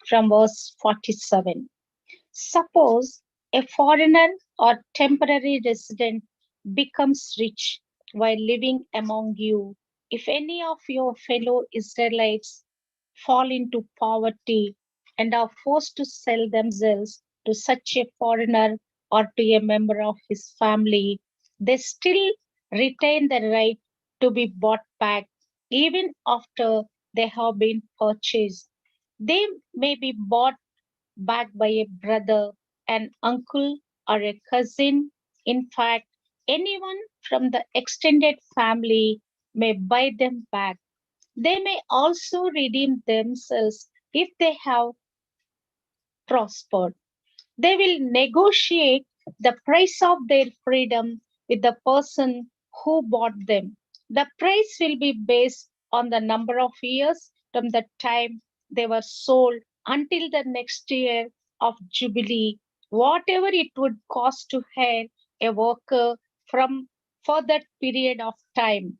from verse 47. Suppose a foreigner or temporary resident becomes rich while living among you. If any of your fellow Israelites fall into poverty and are forced to sell themselves to such a foreigner or to a member of his family, they still retain the right to be bought back even after they have been purchased. They may be bought back by a brother, an uncle, or a cousin. In fact, anyone from the extended family may buy them back. They may also redeem themselves if they have prospered. They will negotiate the price of their freedom with the person who bought them. The price will be based on the number of years from the time they were sold until the next year of Jubilee, whatever it would cost to hire a worker from for that period of time.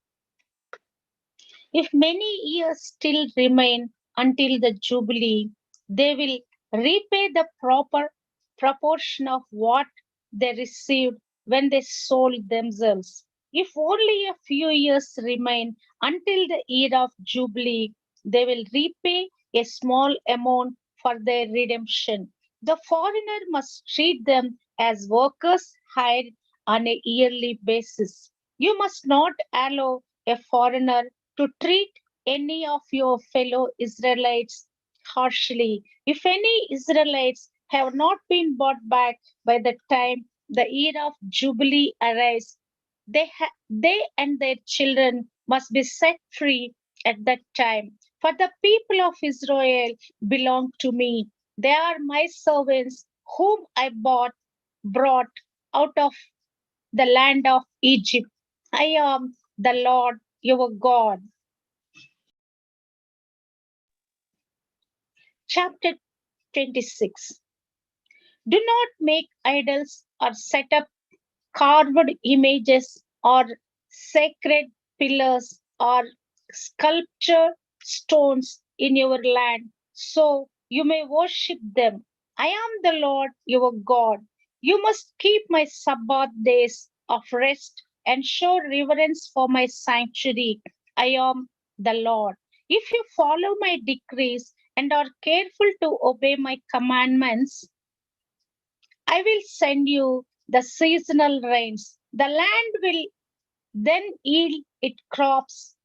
If many years still remain until the Jubilee, they will repay the proper proportion of what they received when they sold themselves. If only a few years remain until the year of Jubilee, they will repay a small amount for their redemption. The foreigner must treat them as workers hired on a yearly basis. You must not allow a foreigner to treat any of your fellow Israelites harshly. If any Israelites have not been bought back by the time the year of Jubilee arrives, they and their children must be set free at that time. For the people of Israel belong to me. They are my servants whom I brought out of the land of Egypt. I am the Lord your God. Chapter 26. Do not make idols or set up carved images or sacred pillars or sculpture stones in your land so you may worship them. I am the Lord your God. You must keep my Sabbath days of rest and show reverence for my sanctuary. I am the Lord. If you follow my decrees and are careful to obey my commandments, I will send you the seasonal rains. The land will then yield its crops,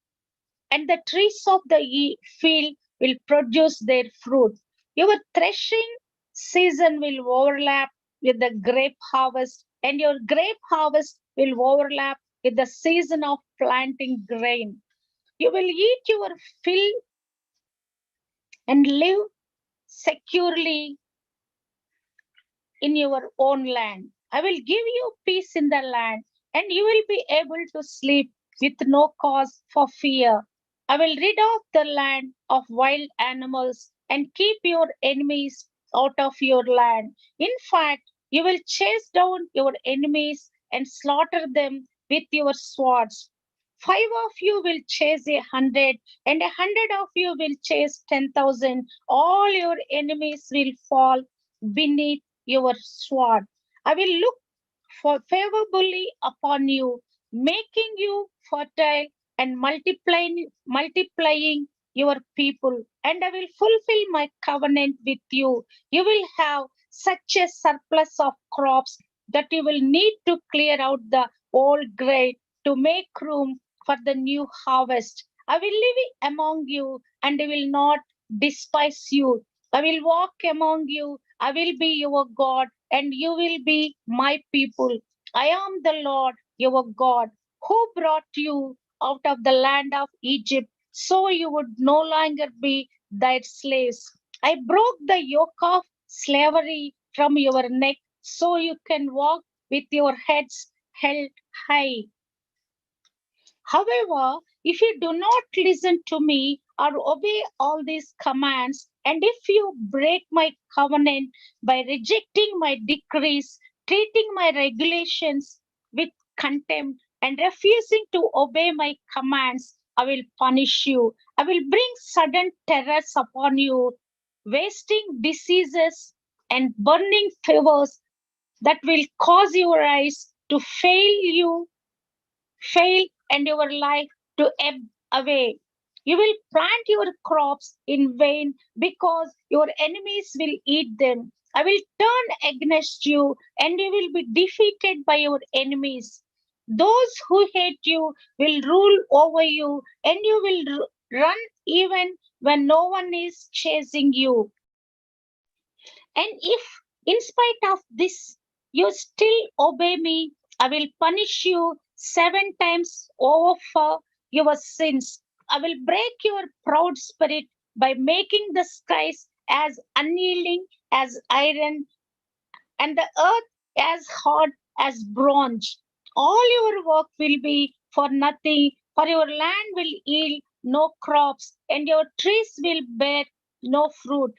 and the trees of the field will produce their fruit. Your threshing season will overlap with the grape harvest, and your grape harvest will overlap with the season of planting grain. You will eat your fill and live securely in your own land. I will give you peace in the land, and you will be able to sleep with no cause for fear. I will rid off the land of wild animals and keep your enemies out of your land. In fact, you will chase down your enemies and slaughter them with your swords. 5 of you will chase 100, and 100 of you will chase 10,000. All your enemies will fall beneath your sword. I will look for favorably upon you, making you fertile and multiplying your people, and I will fulfill my covenant with you. You will have such a surplus of crops that you will need to clear out the old grain to make room for the new harvest. I will live among you and I will not despise you. I will walk among you. I will be your God and you will be my people. I am the Lord your God who brought you out of the land of Egypt so you would no longer be their slaves. I broke the yoke of slavery from your neck so you can walk with your heads held high. However, if you do not listen to me or obey all these commands, and if you break my covenant by rejecting my decrees, treating my regulations with contempt, and refusing to obey my commands, I will punish you. I will bring sudden terrors upon you wasting diseases, and burning fevers that will cause your eyes to fail and your life to ebb away. You will plant your crops in vain because your enemies will eat them. I will turn against you and you will be defeated by your enemies. Those who hate you will rule over you and you will run even when no one is chasing you. And if, in spite of this, you still obey me, I will punish you 7 times over for your sins. I will break your proud spirit by making the skies as unyielding as iron and the earth as hard as bronze. All your work will be for nothing, for your land will yield no crops, and your trees will bear no fruit.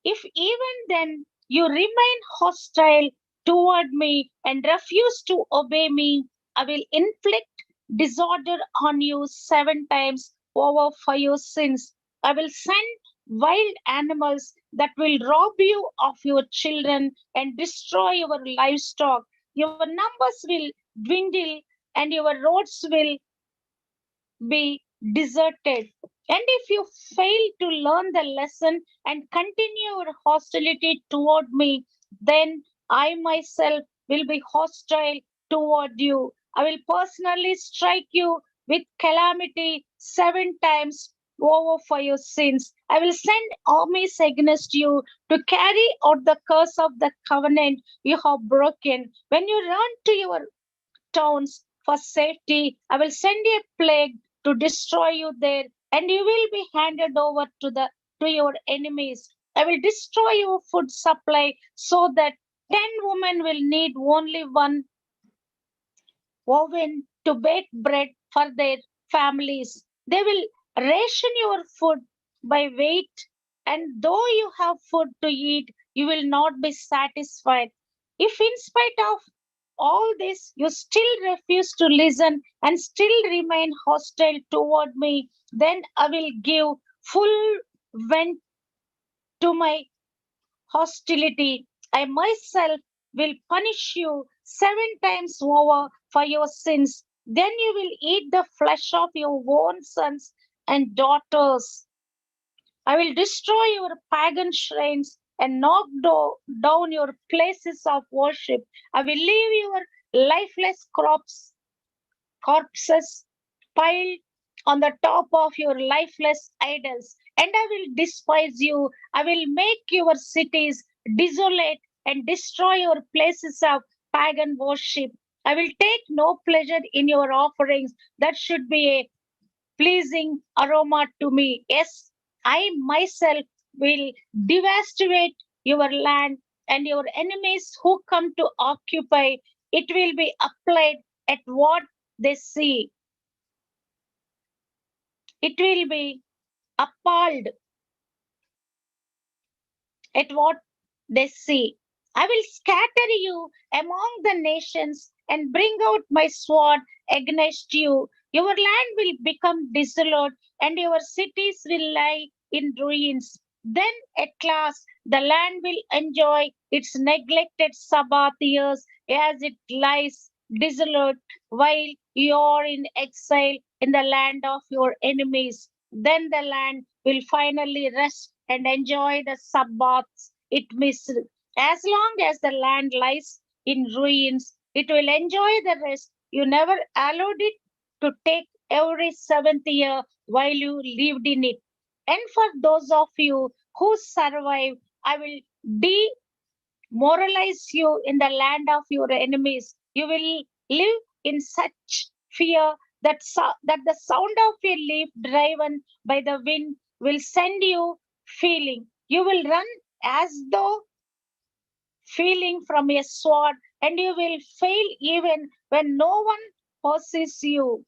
If even then you remain hostile toward me and refuse to obey me, I will inflict disorder on you 7 times over for your sins. I will send wild animals that will rob you of your children and destroy your livestock. Your numbers will dwindle and your roads will be deserted. And if you fail to learn the lesson and continue your hostility toward me, then I myself will be hostile toward you. I will personally strike you with calamity 7 times over for your sins. I will send armies against you to carry out the curse of the covenant you have broken. When you run to your towns for safety. I will send a plague to destroy you there, and you will be handed over to your enemies. I will destroy your food supply so that 10 women will need only one oven to bake bread for their families. They will ration your food by weight, and though you have food to eat, you will not be satisfied. If, in spite of all this, you still refuse to listen and still remain hostile toward me, then I will give full vent to my hostility. I myself will punish you 7 times over for your sins. Then you will eat the flesh of your own sons and daughters. I will destroy your pagan shrines and knock down your places of worship. I will leave your lifeless corpses piled on the top of your lifeless idols, and I will despise you. I will make your cities desolate and destroy your places of pagan worship. I will take no pleasure in your offerings that should be a pleasing aroma to me. Yes, I myself will devastate your land, and your enemies who come to occupy it will be applied at what they see. It will be appalled at what they see. I will scatter you among the nations and bring out my sword against you. Your land will become desolate and your cities will lie in ruins. Then at last the land will enjoy its neglected Sabbath years as it lies desolate while you are in exile in the land of your enemies. Then the land will finally rest and enjoy the Sabbaths it missed. As long as the land lies in ruins, it will enjoy the rest. You never allowed it to take every seventh year while you lived in it. And for those of you who survive, I will demoralize you in the land of your enemies. You will live in such fear that the sound of a leaf driven by the wind will send you feeling. You will run as though feeling from a sword, and you will fail even when no one pursues you.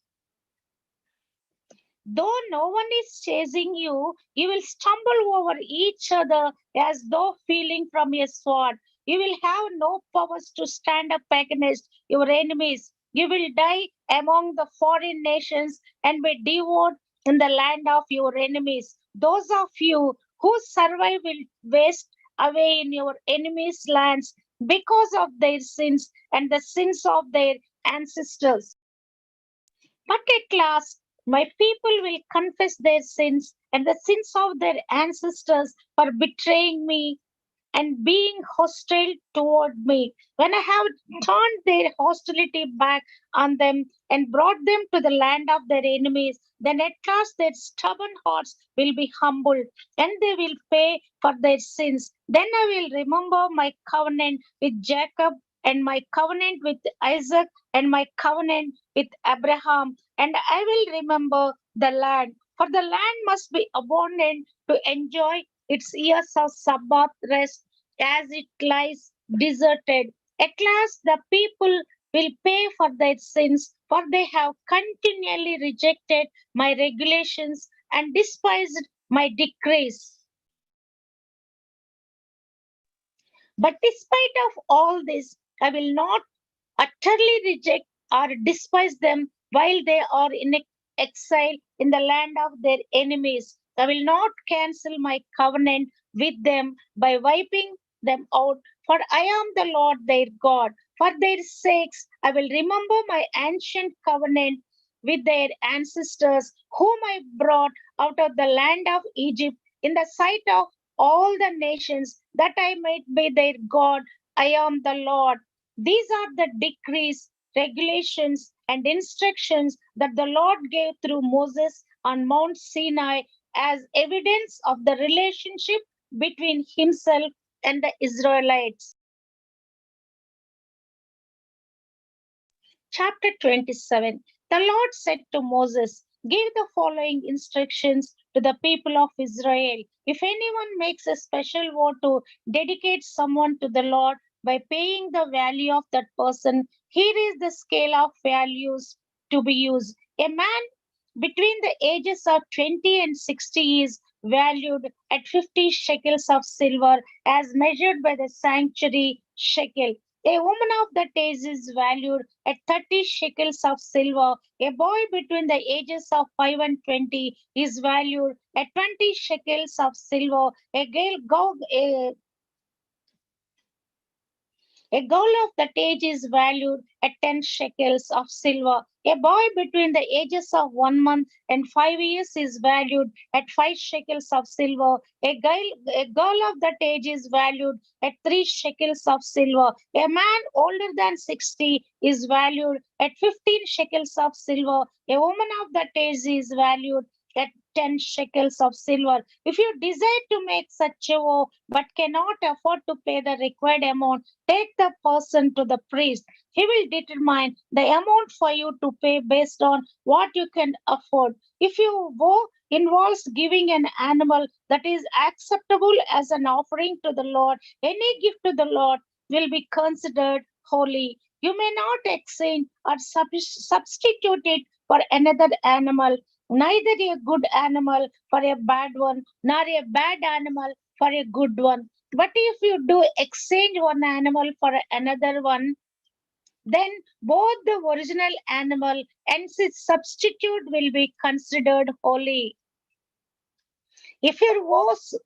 Though no one is chasing you, you will stumble over each other as though feeling from a sword. You will have no powers to stand up against your enemies. You will die among the foreign nations and be devoured in the land of your enemies. Those of you who survive will waste away in your enemies' lands because of their sins and the sins of their ancestors. But at last, my people will confess their sins and the sins of their ancestors for betraying me and being hostile toward me. When I have turned their hostility back on them and brought them to the land of their enemies, then at last their stubborn hearts will be humbled and they will pay for their sins. Then I will remember my covenant with Jacob and my covenant with Isaac and my covenant with Abraham, and I will remember the land. For the land must be abundant to enjoy its years of Sabbath rest as it lies deserted. At last, the people will pay for their sins, for they have continually rejected my regulations and despised my decrees. But despite of all this, I will not utterly reject or despise them while they are in exile in the land of their enemies. I will not cancel my covenant with them by wiping them out, for I am the Lord their God. For their sakes, I will remember my ancient covenant with their ancestors, whom I brought out of the land of Egypt in the sight of all the nations, that I might be their God. I am the Lord. These are the decrees, regulations, and instructions that the Lord gave through Moses on Mount Sinai as evidence of the relationship between himself and the Israelites. Chapter 27. The Lord said to Moses, give the following instructions to the people of Israel. If anyone makes a special vow to dedicate someone to the Lord by paying the value of that person, here is the scale of values to be used. A man between the ages of 20 and 60 is valued at 50 shekels of silver as measured by the sanctuary shekel. A woman of that age is valued at 30 shekels of silver. A boy between the ages of 5 and 20 is valued at 20 shekels of silver. A girl of that age is valued at 10 shekels of silver. A boy between the ages of 1 month and 5 years is valued at 5 shekels of silver. A girl of that age is valued at 3 shekels of silver. A man older than 60 is valued at 15 shekels of silver. A woman of that age is valued at 10 shekels of silver. If you desire to make such a vow but cannot afford to pay the required amount, take the person to the priest. He will determine the amount for you to pay based on what you can afford. If your vow involves giving an animal that is acceptable as an offering to the Lord, any gift to the Lord will be considered holy. You may not exchange or substitute it for another animal, neither a good animal for a bad one, nor a bad animal for a good one. But if you do exchange one animal for another one, then both the original animal and its substitute will be considered holy. If your vows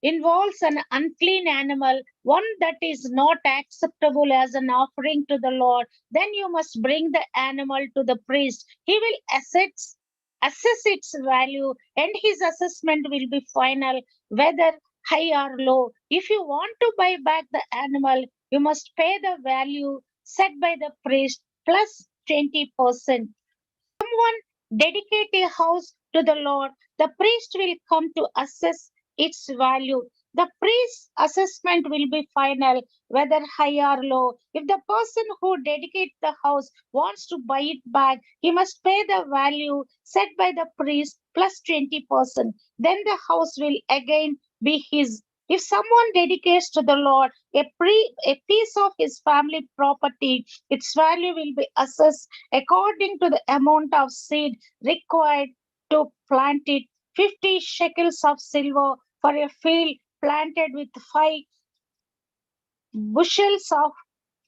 involves an unclean animal, one that is not acceptable as an offering to the Lord, then you must bring the animal to the priest. He will assess its value, and his assessment will be final, whether high or low. If you want to buy back the animal, you must pay the value set by the priest plus 20%. Someone dedicate a house to the Lord, the priest will come to assess its value. The priest's assessment will be final, whether high or low. If the person who dedicates the house wants to buy it back, he must pay the value set by the priest plus 20%. Then the house will again be his. If someone dedicates to the Lord a piece of his family property, its value will be assessed according to the amount of seed required to plant it. 50 shekels of silver for a field planted with 5 bushels of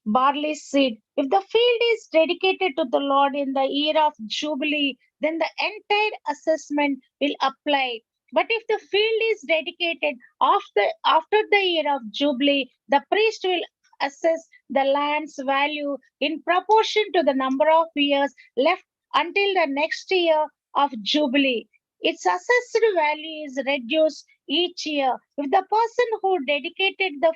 barley seed. If the field is dedicated to the Lord in the year of Jubilee, then the entire assessment will apply. But if the field is dedicated after the year of Jubilee, the priest will assess the land's value in proportion to the number of years left until the next year of Jubilee. Its assessed value is reduced each year. If the person who dedicated the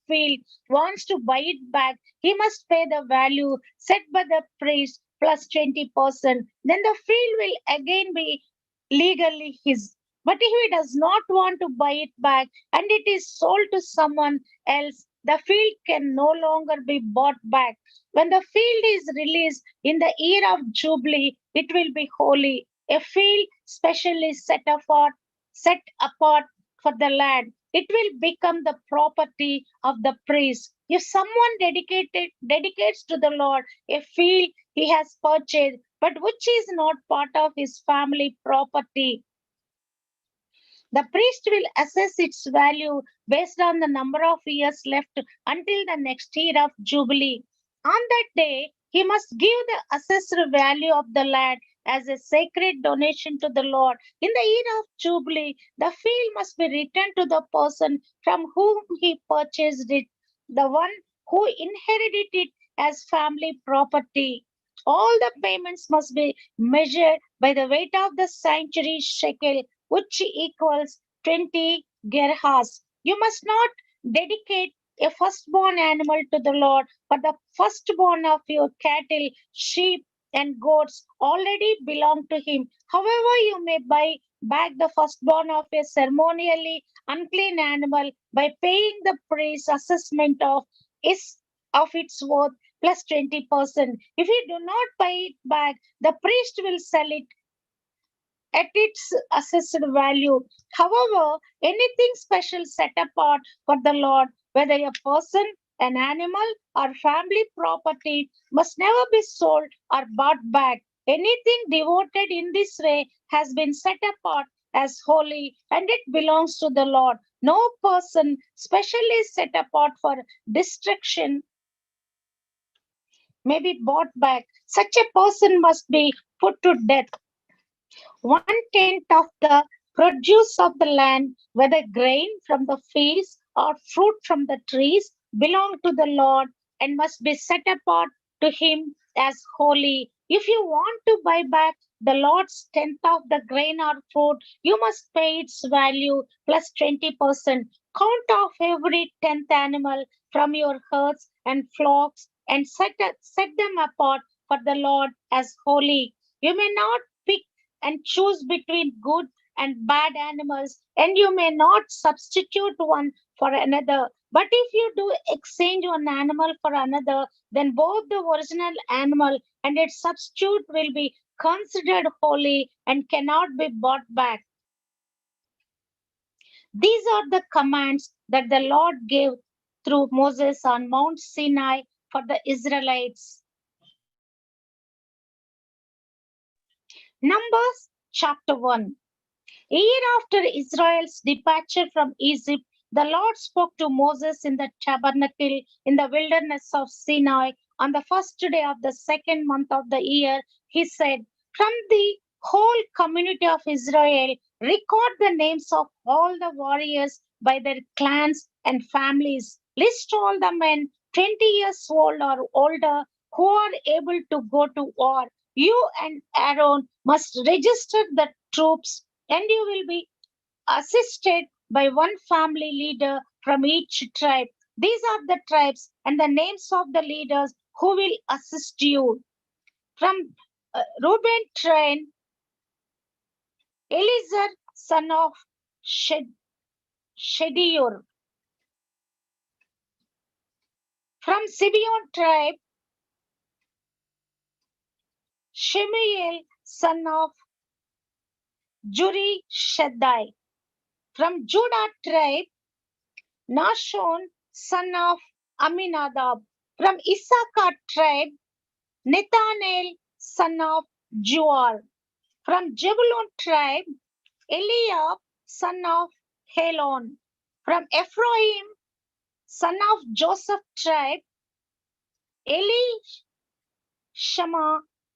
field wants to buy it back, he must pay the value set by the priest plus 20%. Then the field will again be legally his. But if he does not want to buy it back and it is sold to someone else, the field can no longer be bought back. When the field is released in the year of Jubilee, it will be holy, a field specially set apart for the land. It will become the property of the priest. If someone dedicates to the Lord a field he has purchased, but which is not part of his family property, the priest will assess its value based on the number of years left until the next year of Jubilee. On that day, he must give the assessed value of the land as a sacred donation to the Lord. In the year of Jubilee, the field must be returned to the person from whom he purchased it, the one who inherited it as family property. All the payments must be measured by the weight of the sanctuary shekel, which equals 20 gerhas. You must not dedicate a firstborn animal to the Lord, for the firstborn of your cattle, sheep, and goats already belong to him. However, you may buy back the firstborn of a ceremonially unclean animal by paying the priest's assessment is of its worth plus 20%. If you do not buy it back, the priest will sell it at its assessed value. However, anything special set apart for the Lord, whether a person, an animal, or family property, must never be sold or bought back. Anything devoted in this way has been set apart as holy and it belongs to the Lord. No person specially set apart for destruction may be bought back. Such a person must be put to death. 1/10 of the produce of the land, whether grain from the fields or fruit from the trees, belong to the Lord and must be set apart to him as holy. If you want to buy back the Lord's tenth of the grain or fruit, you must pay its value plus 20%. Count off every tenth animal from your herds and flocks and set them apart for the Lord as holy. You may not pick and choose between good and bad animals, and you may not substitute one for another. But if you do exchange one animal for another, then both the original animal and its substitute will be considered holy and cannot be bought back. These are the commands that the Lord gave through Moses on Mount Sinai for the Israelites. Numbers chapter 1. A year after Israel's departure from Egypt, the Lord spoke to Moses in the tabernacle in the wilderness of Sinai on the first day of the second month of the year. He said, from the whole community of Israel, record the names of all the warriors by their clans and families. List all the men 20 years old or older who are able to go to war. You and Aaron must register the troops and you will be assisted by one family leader from each tribe. These are the tribes and the names of the leaders who will assist you. From Reuben tribe, Eliezer, son of Shediur. From Simeon tribe, Shemuel, son of Juri Shaddai. From Judah tribe, Nashon, son of Aminadab. From Issachar tribe, Nathanael, son of Juar. From Zebulun tribe, Eliab, son of Helon. From Ephraim, son of Joseph tribe, Elishama,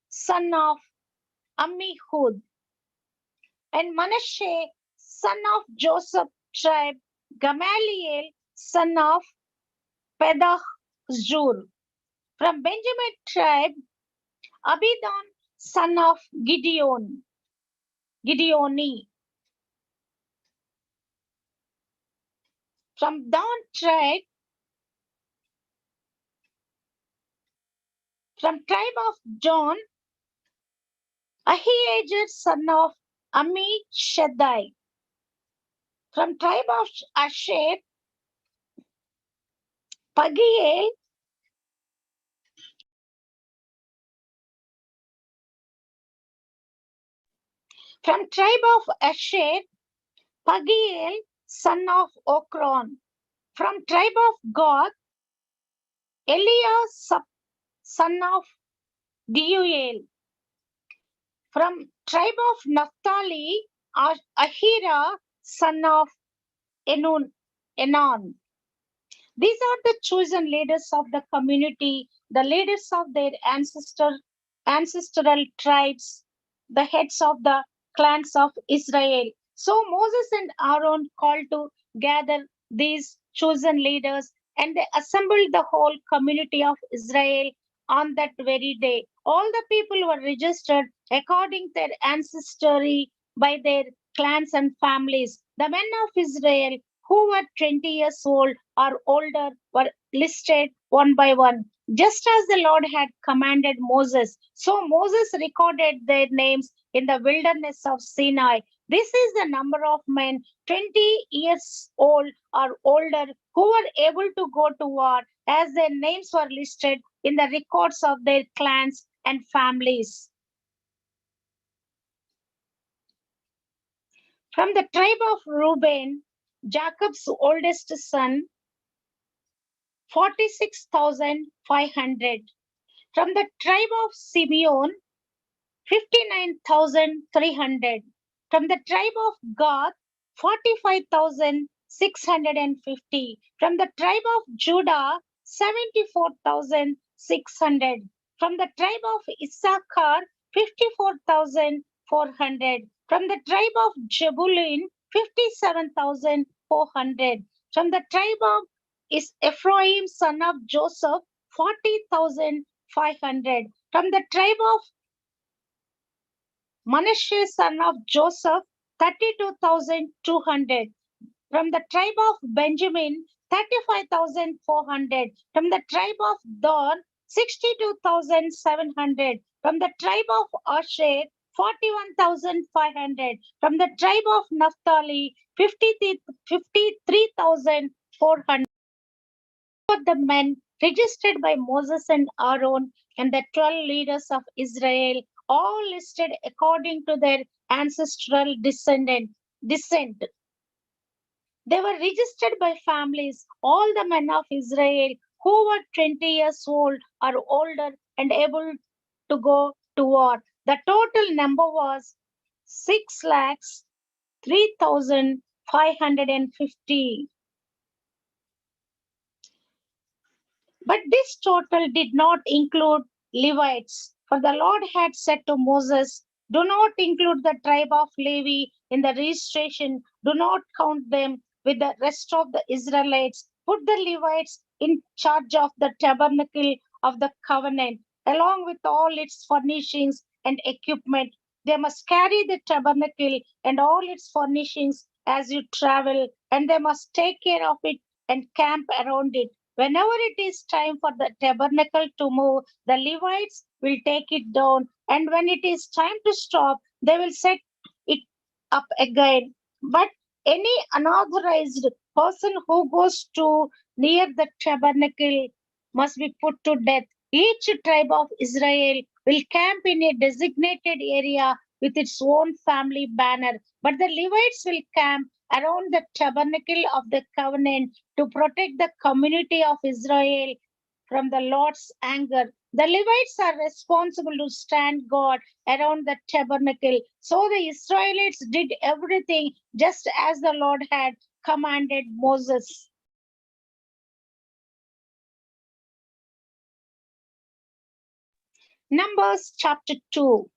son of Ammihud. And Manasseh, son of Joseph tribe, Gamaliel, son of Pedahzur. From Benjamin tribe, Abidan, son of Gideoni. From Dan tribe, from tribe of John, Ahiezer, son of Ammishaddai. From tribe of Asher, Pagiel, from tribe of Asher, Pagiel, son of Okron. From tribe of Gad, Elias, son of Deuel. From tribe of Naphtali, Ahira, son of Enon. These are the chosen leaders of the community, the leaders of their ancestral tribes, the heads of the clans of Israel. So Moses and Aaron called to gather these chosen leaders, and they assembled the whole community of Israel on that very day. All the people were registered according to their ancestry by their clans and families. The men of Israel who were 20 years old or older were listed one by one, just as the Lord had commanded Moses. So Moses recorded their names in the wilderness of Sinai. This is the number of men 20 years old or older who were able to go to war, as their names were listed in the records of their clans and families. From the tribe of Reuben, Jacob's oldest son, 46,500. From the tribe of Simeon, 59,300. From the tribe of Gad, 45,650. From the tribe of Judah, 74,600. From the tribe of Issachar, 54,400. From the tribe of Jebulun, 57,400. From the tribe of Ephraim, son of Joseph, 40,500. From the tribe of Manasseh, son of Joseph, 32,200. From the tribe of Benjamin, 35,400. From the tribe of Dan, 62,700. From the tribe of Asher, 41,500. From the tribe of Naphtali, 53,400. The men registered by Moses and Aaron and the 12 leaders of Israel, all listed according to their ancestral descent. They were registered by families, all the men of Israel who were 20 years old or older and able to go to war. The total number was 6,03,550. But this total did not include Levites, for the Lord had said to Moses, do not include the tribe of Levi in the registration, do not count them with the rest of the Israelites. Put the Levites in charge of the tabernacle of the covenant, along with all its furnishings and equipment. They must carry the tabernacle and all its furnishings as you travel, and they must take care of it and camp around it. Whenever it is time for the tabernacle to move, the Levites will take it down, and when it is time to stop, they will set it up again. But any unauthorized person who goes to near the tabernacle must be put to death. Each tribe of Israel will camp in a designated area with its own family banner, but the Levites will camp around the tabernacle of the covenant to protect the community of Israel from the Lord's anger. The Levites are responsible to stand guard around the tabernacle. So the Israelites did everything just as the Lord had commanded Moses. Numbers chapter 2.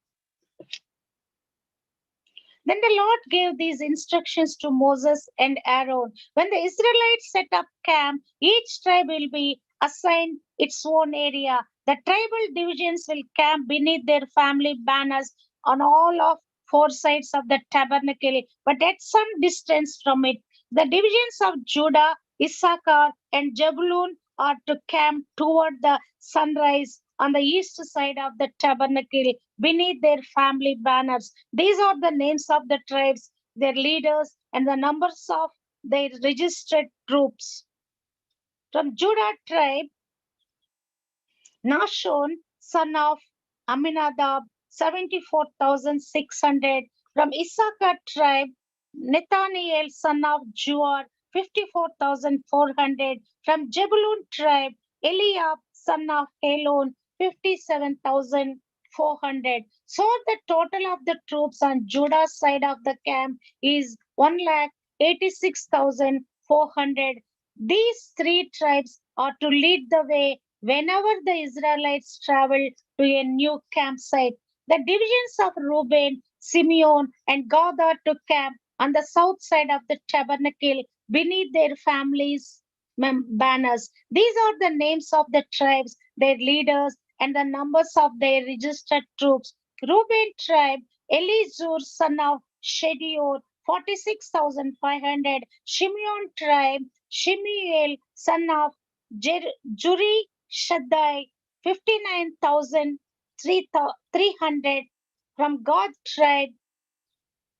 Then the Lord gave these instructions to Moses and Aaron. When the Israelites set up camp, each tribe will be assigned its own area. The tribal divisions will camp beneath their family banners on all of four sides of the tabernacle, but at some distance from it. The divisions of Judah, Issachar, and Jebulun are to camp toward the sunrise on the east side of the tabernacle beneath their family banners. These are the names of the tribes, their leaders, and the numbers of their registered troops. From Judah tribe, Nashon, son of Aminadab, 74,600. From Issachar tribe, Nathaniel, son of Juar, 54,400. From Jebulun tribe, Eliab, son of Helon, 57,400. So the total of the troops on Judah's side of the camp is 186,400. These three tribes are to lead the way whenever the Israelites traveled to a new campsite. The divisions of Reuben, Simeon, and Gad are to camp on the south side of the tabernacle beneath their families' banners. These are the names of the tribes, their leaders, and the numbers of their registered troops. Reuben tribe, Elizur, son of Shedior, 46,500. Shimeon tribe, Shemiel, son of Juri Shaddai, 59,300. From God's tribe,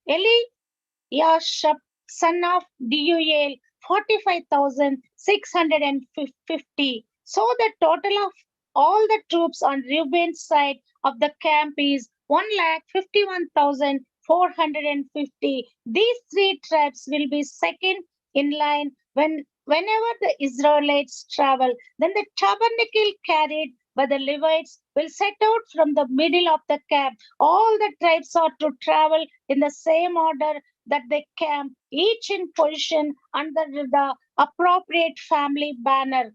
Eliashab, son of Deuel, 45,650. So the total of all the troops on Reuben's side of the camp is 151,450. These three tribes will be second in line whenever the Israelites travel. Then the tabernacle carried by the Levites will set out from the middle of the camp. All the tribes are to travel in the same order that they camp, each in position under the appropriate family banner.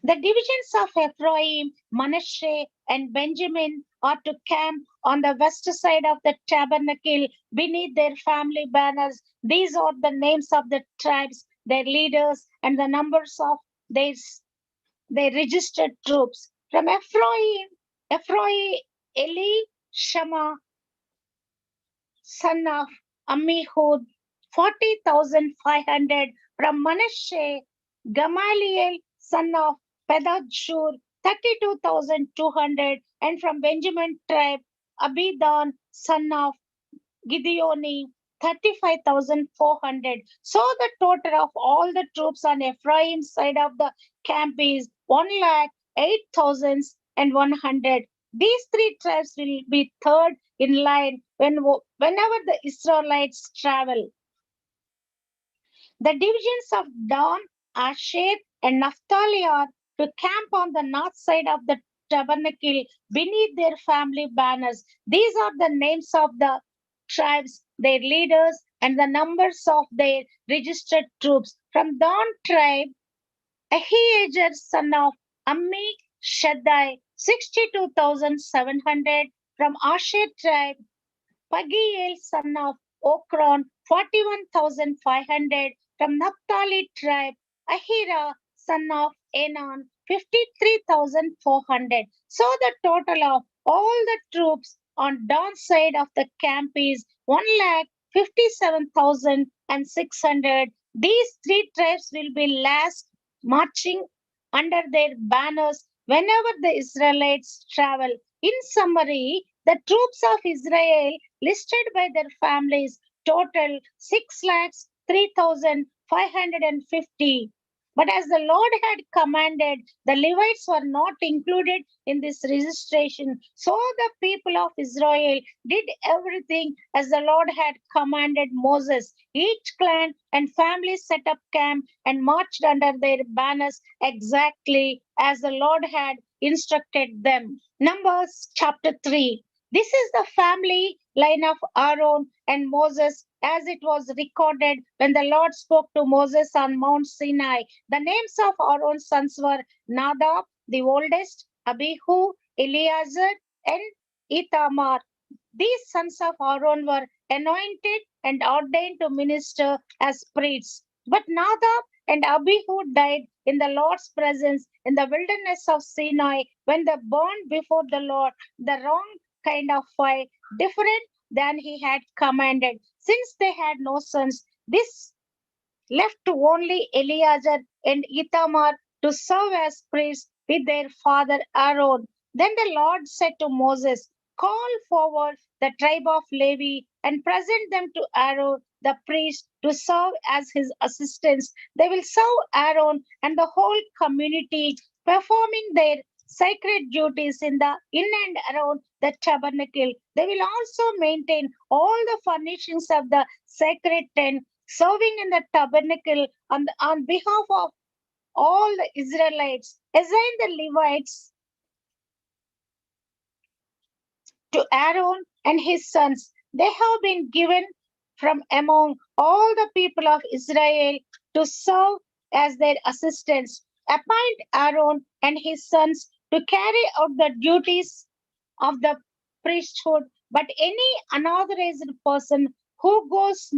The divisions of Ephraim, Manasseh, and Benjamin are to camp on the west side of the tabernacle beneath their family banners. These are the names of the tribes, their leaders, and the numbers of their, their registered troops. From Ephraim, Eli, Shama, son of Ammihud, 40,500. From Manasseh, Gamaliel, son of Pedahshur, 32,200. And from Benjamin tribe, Abidan, son of Gideoni, 35,400. So the total of all the troops on Ephraim's side of the camp is 1,08,100. These three tribes will be third in line whenever the Israelites travel. The divisions of Dan, Asher, and Naphtali are to camp on the north side of the tabernacle beneath their family banners. These are the names of the tribes, their leaders, and the numbers of their registered troops. From Dan tribe, Ahiezer, son of Ammi Shaddai, 62,700. From Asher tribe, Pagiel, son of Okron, 41,500. From Naphtali tribe, Ahira, son of Enan, 53,400. So the total of all the troops on Dan's side of the camp is 1,57,600. These three tribes will be last marching under their banners whenever the Israelites travel. In summary, the troops of Israel listed by their families total 6,03,550. But as the Lord had commanded, the Levites were not included in this registration. So the people of Israel did everything as the Lord had commanded Moses. Each clan and family set up camp and marched under their banners exactly as the Lord had instructed them. Numbers chapter 3. This is the family line of Aaron and Moses as it was recorded when the Lord spoke to Moses on Mount Sinai. The names of Aaron's sons were Nadab, the oldest, Abihu, Eleazar, and Ithamar. These sons of Aaron were anointed and ordained to minister as priests. But Nadab and Abihu died in the Lord's presence in the wilderness of Sinai when they burned before the Lord the wrong kind of fire, different than he had commanded. Since they had no sons, this left to only Eleazar and Ithamar to serve as priests with their father Aaron. Then the Lord said to Moses, call forward the tribe of Levi and present them to Aaron the priest to serve as his assistants. They will serve Aaron and the whole community, performing their sacred duties in and around the tabernacle. They will also maintain all the furnishings of the sacred tent, serving in the tabernacle on behalf of all the Israelites. Assign the Levites to Aaron and his sons. They have been given from among all the people of Israel to serve as their assistants. Appoint Aaron and his sons to carry out the duties of the priesthood, but any unauthorized person who goes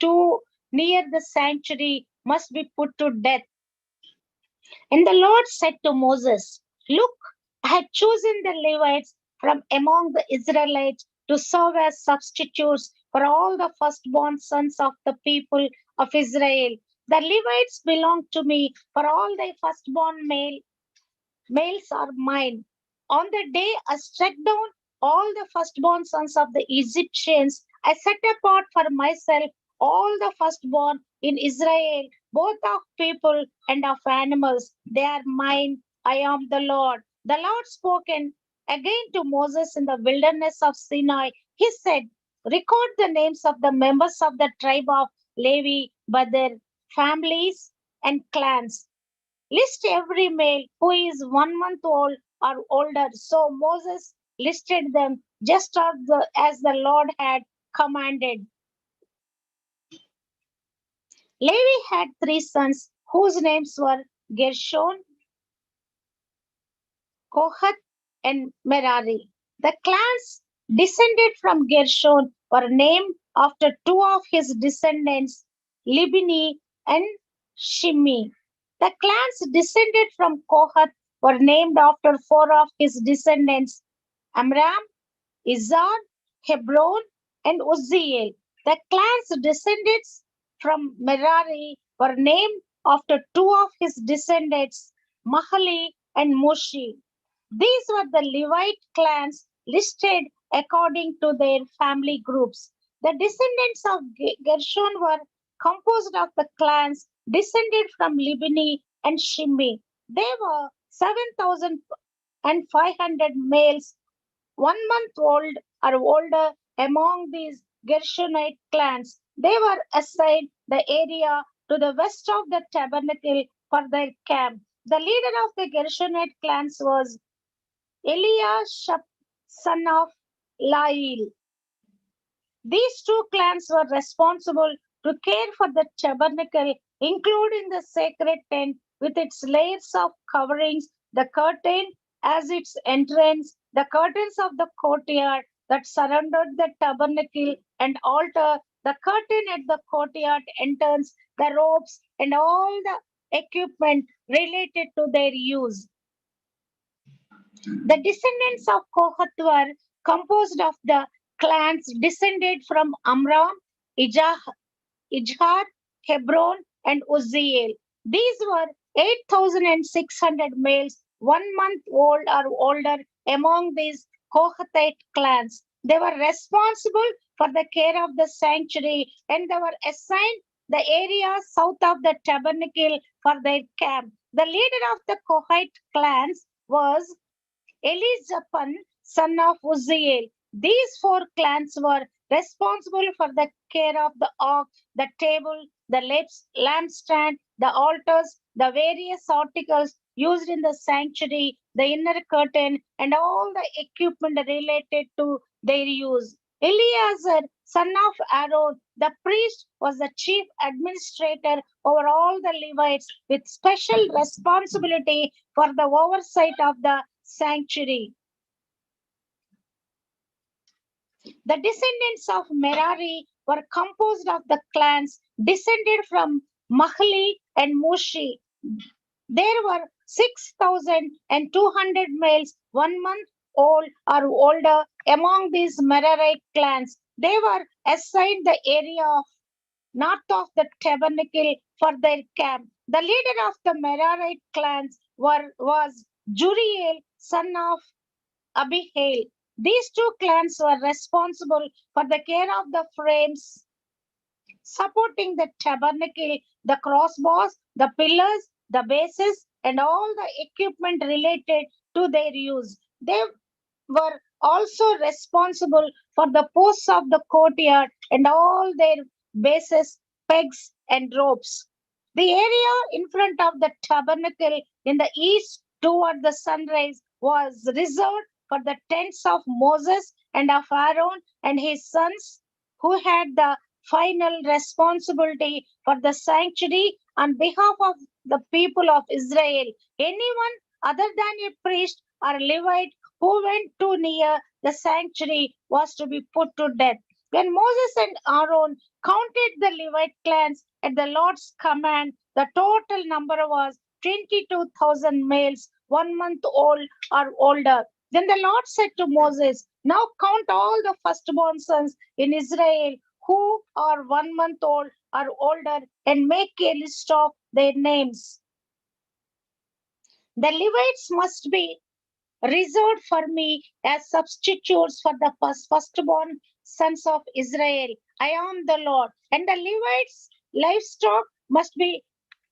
too near the sanctuary must be put to death. And the Lord said to Moses, look, I had chosen the Levites from among the Israelites to serve as substitutes for all the firstborn sons of the people of Israel. The Levites belong to me, for all thy firstborn males are mine. On the day I struck down all the firstborn sons of the Egyptians, I set apart for myself all the firstborn in Israel, both of people and of animals. They are mine. I am the Lord. The Lord spoken again to Moses in the wilderness of Sinai. He said, record the names of the members of the tribe of Levi by their families and clans. List every male who is 1 month old or older. So Moses listed them just as the Lord had commanded. Levi had three sons whose names were Gershon, Kohath, and Merari. The clans descended from Gershon were named after two of his descendants, Libni and Shimei. The clans descended from Kohath were named after four of his descendants, Amram, Izhar, Hebron, and Uzziel. The clans descendants from Merari were named after two of his descendants, Mahali and Mushi. These were the Levite clans listed according to their family groups. The descendants of Gershon were composed of the clans descended from Libni and Shimei. They were 7,500 males 1 month old or older among these Gershonite clans. They were assigned the area to the west of the tabernacle for their camp. The leader of the Gershonite clans was Eliashib, son of Lael. These two clans were responsible to care for the tabernacle, including the sacred tent with its layers of coverings, the curtain as its entrance, the curtains of the courtyard that surrounded the tabernacle and altar, the curtain at the courtyard entrance, the ropes, and all the equipment related to their use. The descendants of Kohath were composed of the clans descended from Amram, Ijhar, Hebron, and Uzziel. These were 8,600 males, 1 month old or older among these Kohathite clans. They were responsible for the care of the sanctuary and they were assigned the area south of the tabernacle for their camp. The leader of the Kohathite clans was Elizaphan, son of Uzziel. These four clans were responsible for the care of the ark, the table, the lampstand, the altars, the various articles used in the sanctuary, the inner curtain, and all the equipment related to their use. Eleazar, son of Aaron, the priest, was the chief administrator over all the Levites with special responsibility for the oversight of the sanctuary. The descendants of Merari were composed of the clans descended from Mahli and Mushi. There were 6,200 males 1 month old or older among these Merarite clans. They were assigned the area of north of the tabernacle for their camp. The leader of the Merarite clans was Juriel, son of Abihail. These two clans were responsible for the care of the frames supporting the tabernacle, the crossbars, the pillars, the bases, and all the equipment related to their use. They were also responsible for the posts of the courtyard and all their bases, pegs, and ropes. The area in front of the tabernacle in the east toward the sunrise was reserved for the tents of Moses and of Aaron and his sons, who had the final responsibility for the sanctuary on behalf of the people of Israel. Anyone other than a priest or Levite who went too near the sanctuary was to be put to death. When Moses and Aaron counted the Levite clans at the Lord's command, the total number was 22,000 males, 1 month old or older. Then the Lord said to Moses, now count all the firstborn sons in Israel who are 1 month old or older and make a list of their names. The Levites must be reserved for me as substitutes for the firstborn sons of Israel. I am the Lord. And the Levites' livestock must be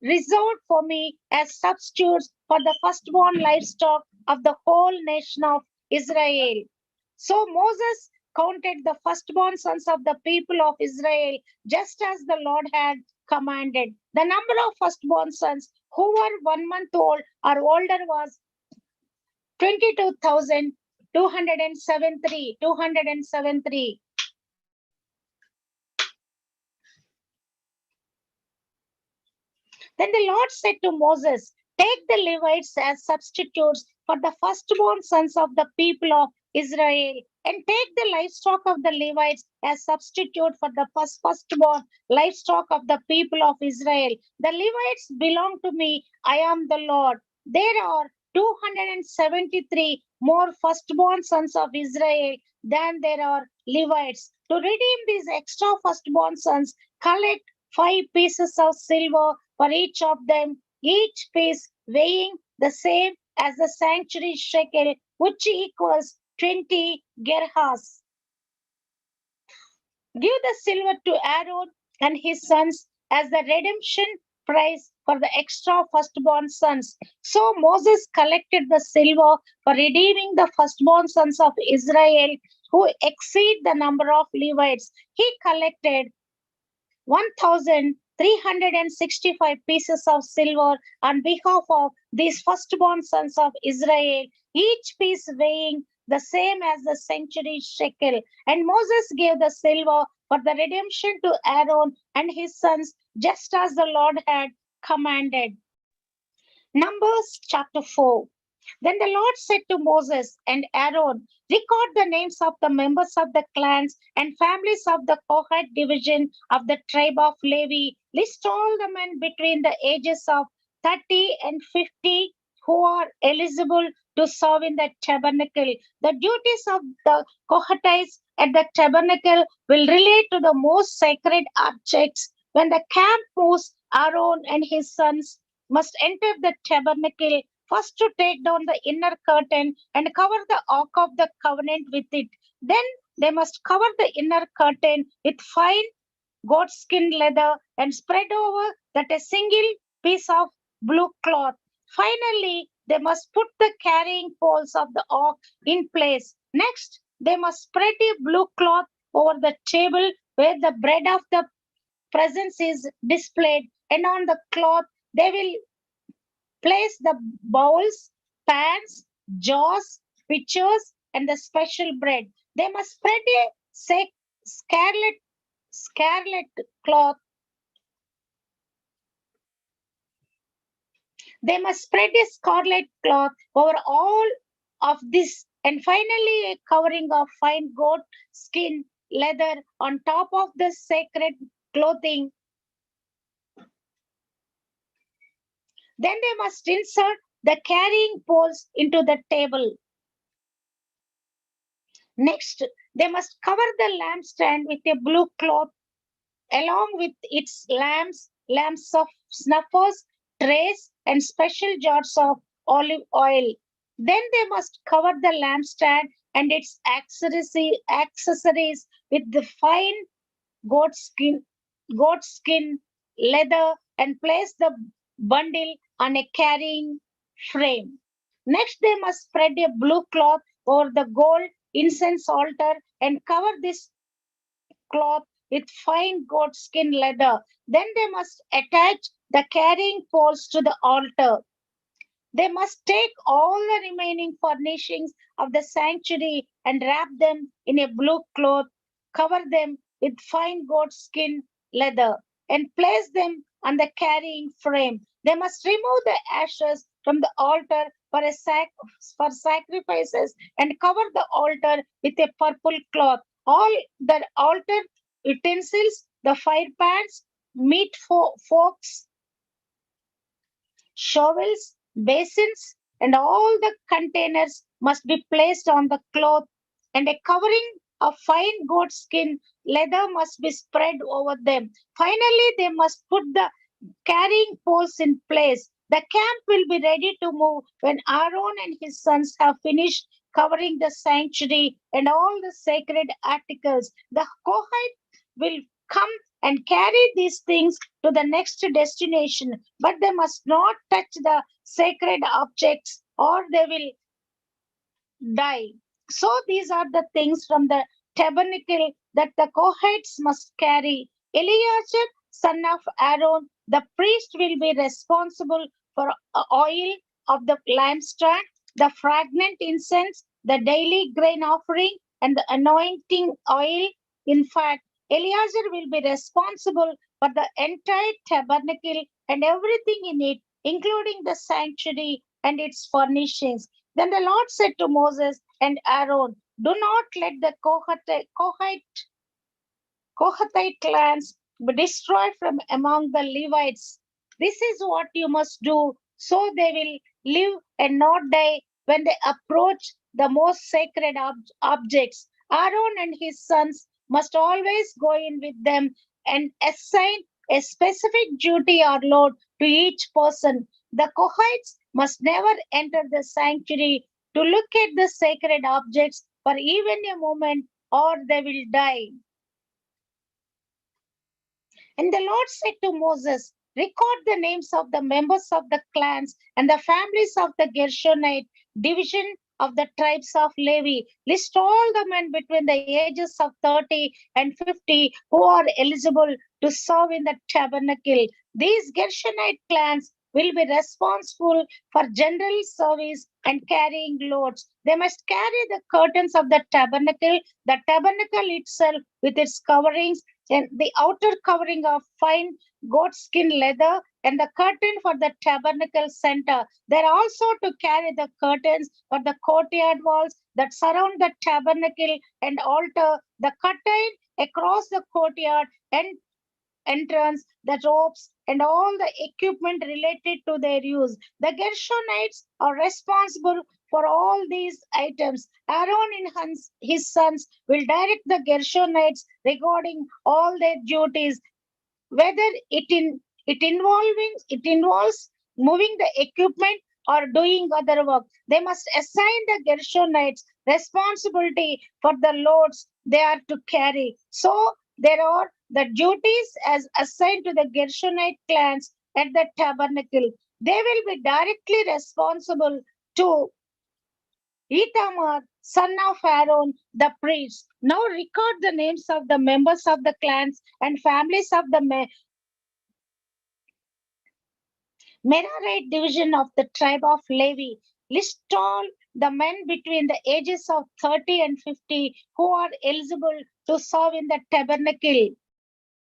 reserved for me as substitutes for the firstborn livestock of the whole nation of Israel. So Moses counted the firstborn sons of the people of Israel just as the Lord had commanded. The number of firstborn sons who were 1 month old or older was 22,273. Then the Lord said to Moses, take the Levites as substitutes for the firstborn sons of the people of Israel, and take the livestock of the Levites as substitute for the firstborn livestock of the people of Israel. The Levites belong to me. I am the Lord. There are 273 more firstborn sons of Israel than there are Levites. To redeem these extra firstborn sons, collect 5 pieces of silver for each of them, each piece weighing the same as the sanctuary shekel, which equals 20 gerhas. Give the silver to Aaron and his sons as the redemption price for the extra firstborn sons. So Moses collected the silver for redeeming the firstborn sons of Israel who exceed the number of Levites. He collected 1,365 pieces of silver on behalf of these firstborn sons of Israel, each piece weighing the same as the sanctuary shekel. And Moses gave the silver for the redemption to Aaron and his sons, just as the Lord had commanded. Numbers chapter 4. Then the Lord said to Moses and Aaron, record the names of the members of the clans and families of the Kohath division of the tribe of Levi. List all the men between the ages of 30 and 50 who are eligible to serve in the tabernacle. The duties of the Kohathites at the tabernacle will relate to the most sacred objects. When the camp moves, Aaron and his sons must enter the tabernacle first to take down the inner curtain and cover the ark of the covenant with it. Then they must cover the inner curtain with fine goatskin leather and spread over that a single piece of blue cloth. Finally, they must put the carrying poles of the ark in place. Next, they must spread a blue cloth over the table where the bread of the presence is displayed, and on the cloth they will place the bowls, pans, jars, pitchers, and the special bread. They must spread a scarlet scarlet cloth. They must spread a scarlet cloth over all of this And finally, a covering of fine goat skin leather on top of the sacred clothing. Then they must insert the carrying poles into the table. Next, they must cover the lampstand with a blue cloth along with its lamps of snuffers, trays, and special jars of olive oil. Then they must cover the lampstand and its accessories with the fine goat skin, goat skin leather and place the bundle on a carrying frame. Next, they must spread a blue cloth over the gold incense altar and cover this cloth with fine goat skin leather. Then they must attach the carrying poles to the altar. They must take all the remaining furnishings of the sanctuary and wrap them in a blue cloth, cover them with fine goat skin leather, and place them on the carrying frame. They must remove the ashes from the altar for sacrifices and cover the altar with a purple cloth. All the altar utensils, the fire pans, forks, shovels, basins, and all the containers must be placed on the cloth, and a covering of fine goat skin leather must be spread over them. Finally, they must put the carrying poles in place. The camp will be ready to move when Aaron and his sons have finished covering the sanctuary and all the sacred articles. The Kohite will come and carry these things to the next destination, but they must not touch the sacred objects or they will die. So these are the things from the tabernacle that the Kohites must carry. Eleazar, son of Aaron, the priest will be responsible for oil of the lampstand, the fragrant incense, the daily grain offering, and the anointing oil. In fact, Eleazar will be responsible for the entire tabernacle and everything in it, including the sanctuary and its furnishings. Then the Lord said to Moses and Aaron, do not let the Kohathite clans be destroyed from among the Levites. This is what you must do, so they will live and not die when they approach the most sacred objects. Aaron and his sons must always go in with them and assign a specific duty or load to each person. The Kohites must never enter the sanctuary to look at the sacred objects for even a moment, or they will die. And the Lord said to Moses, record the names of the members of the clans and the families of the Gershonite division of the tribes of Levi. List all the men between the ages of 30 and 50 who are eligible to serve in the tabernacle. These Gershonite clans will be responsible for general service and carrying loads. They must carry the curtains of the tabernacle itself with its coverings, and the outer covering of fine goat skin leather, and the curtain for the tabernacle center. They're also to carry the curtains for the courtyard walls that surround the tabernacle and altar, the curtain across the courtyard and entrance, the ropes, and all the equipment related to their use. The Gershonites are responsible for all these items. Aaron and his sons will direct the Gershonites regarding all their duties, whether it involves moving the equipment or doing other work. They must assign the Gershonites responsibility for the loads they are to carry. So there are the duties as assigned to the Gershonite clans at the tabernacle. They will be directly responsible to Ithamar, son of Aaron, the priest. Now record the names of the members of the clans and families of the Merarite division of the tribe of Levi. List all the men between the ages of 30 and 50 who are eligible to serve in the tabernacle.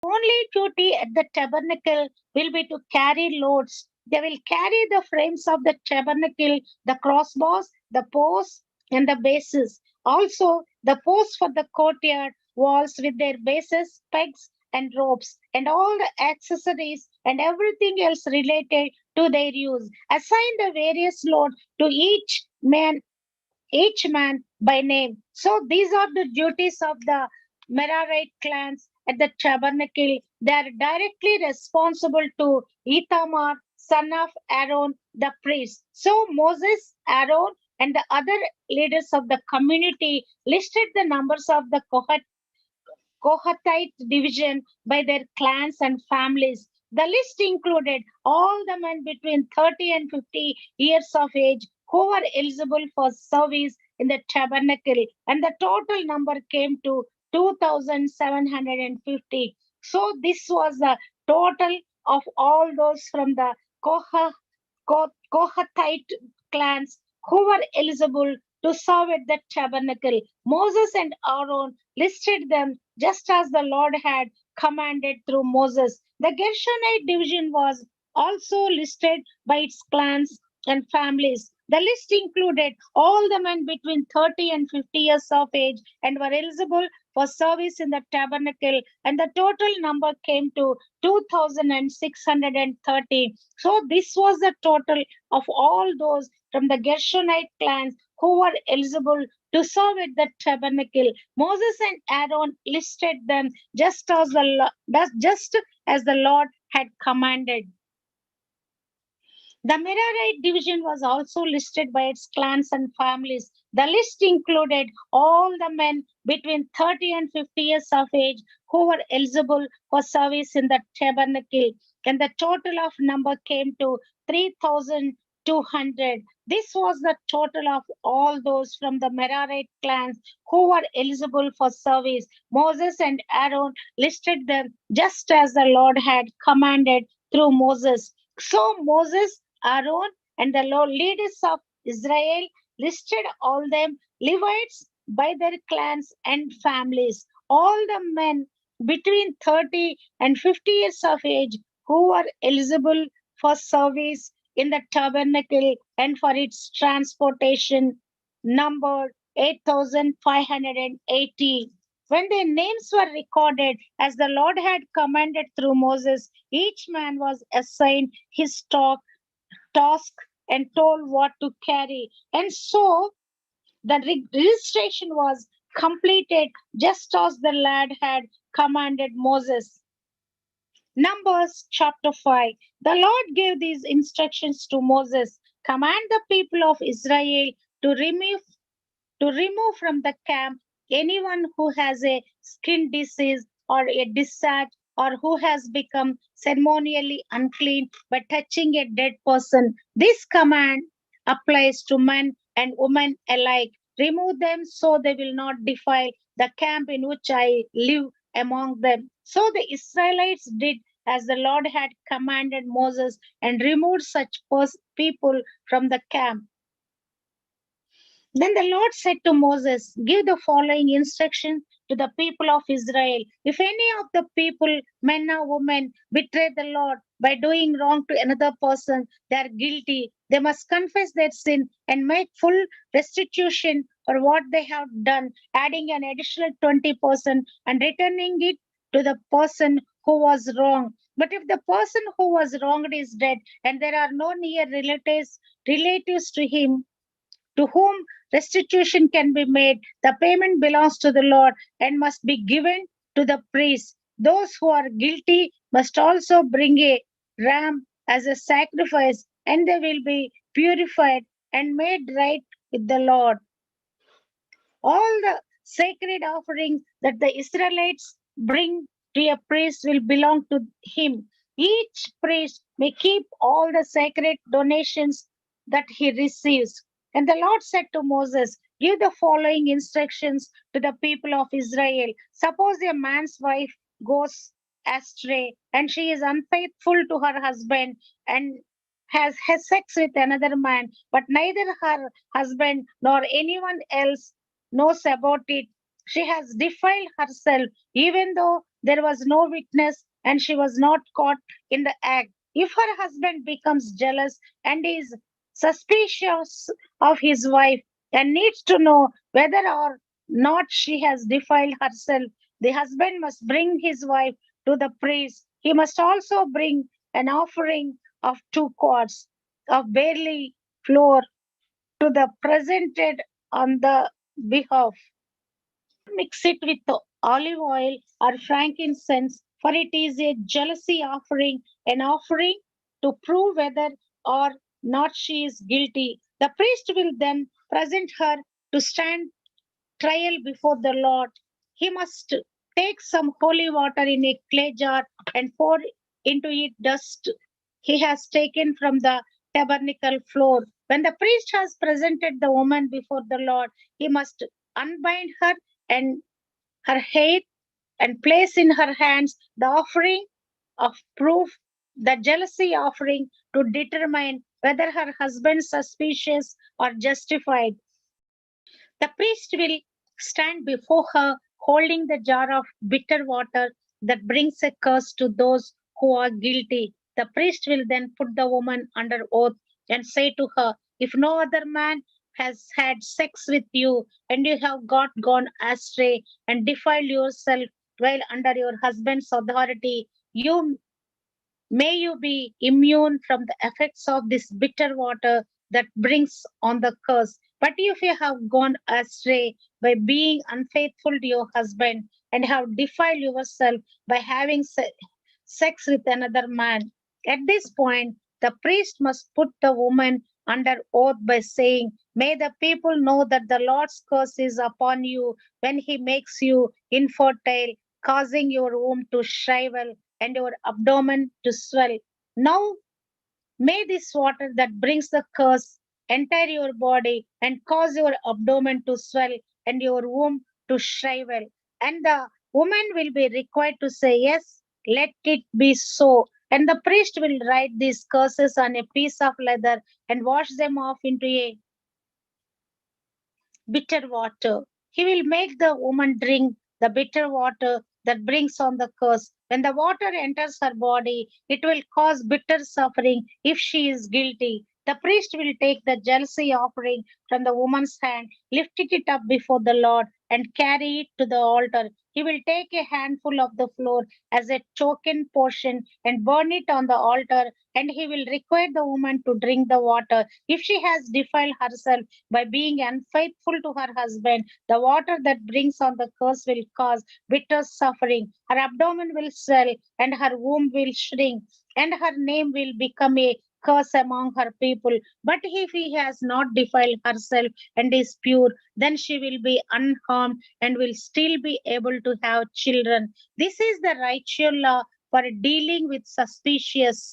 Only duty at the tabernacle will be to carry loads. They will carry the frames of the tabernacle, the crossbars, the posts, and the bases. Also, the posts for the courtyard walls with their bases, pegs, and ropes, and all the accessories and everything else related to their use. Assign the various load to each man by name. So these are the duties of the Merarite clans at the tabernacle. They are directly responsible to Ithamar, son of Aaron, the priest. So Moses, Aaron, and the other leaders of the community listed the numbers of the Kohathite division by their clans and families. The list included all the men between 30 and 50 years of age who were eligible for service in the tabernacle, and the total number came to 2,750. So, this was the total of all those from the Kohathite clans who were eligible to serve at the tabernacle. Moses and Aaron listed them just as the Lord had commanded through Moses. The Gershonite division was also listed by its clans and families. The list included all the men between 30 and 50 years of age and were eligible for service in the tabernacle, and the total number came to 2,630. So, this was the total of all those from the Gershonite clans who were eligible to serve at the tabernacle. Moses and Aaron listed them just as the Lord had commanded. The Merarite division was also listed by its clans and families. The list included all the men between 30 and 50 years of age who were eligible for service in the tabernacle, and the total of number came to 3,200. This was the total of all those from the Merarite clans who were eligible for service. Moses and Aaron listed them just as the Lord had commanded through Moses. So Moses, Aaron, and the leaders of Israel listed all them Levites by their clans and families. All the men between 30 and 50 years of age who were eligible for service in the tabernacle and for its transportation numbered 8,580. When their names were recorded as the Lord had commanded through Moses, each man was assigned his task and told what to carry. And so the registration was completed just as the lad had commanded Moses. Numbers chapter 5. The Lord gave these instructions to Moses: command the people of Israel to remove from the camp anyone who has a skin disease or a discharge or who has become ceremonially unclean by touching a dead person. This command applies to men and women alike. Remove them so they will not defile the camp in which I live among them. So the Israelites did as the Lord had commanded Moses and removed such people from the camp. Then the Lord said to Moses, give the following instruction to the people of Israel. If any of the people, men or women, betray the Lord by doing wrong to another person, they are guilty. They must confess their sin and make full restitution for what they have done, adding an additional 20% and returning it to the person who was wrong. But if the person who was wronged is dead and there are no near relatives to him, to whom restitution can be made, the payment belongs to the Lord and must be given to the priest. Those who are guilty must also bring a ram as a sacrifice, and they will be purified and made right with the Lord. All the sacred offerings that the Israelites bring to a priest will belong to him. Each priest may keep all the sacred donations that he receives. And the Lord said to Moses, give the following instructions to the people of Israel. Suppose a man's wife goes astray and she is unfaithful to her husband and has sex with another man, but neither her husband nor anyone else knows about it. She has defiled herself, even though there was no witness and she was not caught in the act. If her husband becomes jealous and is suspicious of his wife, and needs to know whether or not she has defiled herself. The husband must bring his wife to the priest. He must also bring an offering of 2 quarts of barley flour to the presented on the behalf. Mix it with the olive oil or frankincense, for it is a jealousy offering, an offering to prove whether or not she is guilty. The priest will then present her to stand trial before the Lord. He must take some holy water in a clay jar and pour into it dust he has taken from the tabernacle floor. When the priest has presented the woman before the Lord, he must unbind her and her hair and place in her hands the offering of proof, the jealousy offering to determine whether her husband's suspicions are justified. The priest will stand before her holding the jar of bitter water that brings a curse to those who are guilty. The priest will then put the woman under oath and say to her, if no other man has had sex with you and you have gone astray and defiled yourself while under your husband's authority, you may you be immune from the effects of this bitter water that brings on the curse. But if you have gone astray by being unfaithful to your husband and have defiled yourself by having sex with another man, at this point, the priest must put the woman under oath by saying, may the people know that the Lord's curse is upon you when he makes you infertile, causing your womb to shrivel and your abdomen to swell. Now may this water that brings the curse enter your body and cause your abdomen to swell and your womb to shrivel. And the woman will be required to say, yes, let it be so. And the priest will write these curses on a piece of leather and wash them off into a bitter water. He will make the woman drink the bitter water that brings on the curse. When the water enters her body, it will cause bitter suffering if she is guilty. The priest will take the jealousy offering from the woman's hand, lift it up before the Lord, and carry it to the altar. He will take a handful of the floor as a token portion and burn it on the altar, and he will require the woman to drink the water. If she has defiled herself by being unfaithful to her husband, the water that brings on the curse will cause bitter suffering. Her abdomen will swell and her womb will shrink, and her name will become a curse among her people. But if he has not defiled herself and is pure, then she will be unharmed and will still be able to have children. This is the righteous law for dealing with suspicion.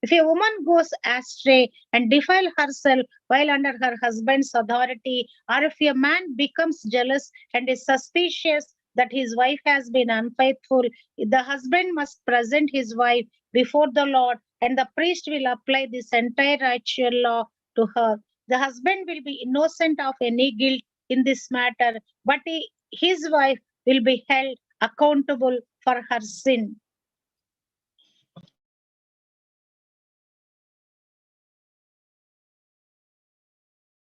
If a woman goes astray and defile herself while under her husband's authority, or if a man becomes jealous and is suspicious that his wife has been unfaithful, the husband must present his wife before the Lord, and the priest will apply this entire righteous law to her. The husband will be innocent of any guilt in this matter, but his wife will be held accountable for her sin.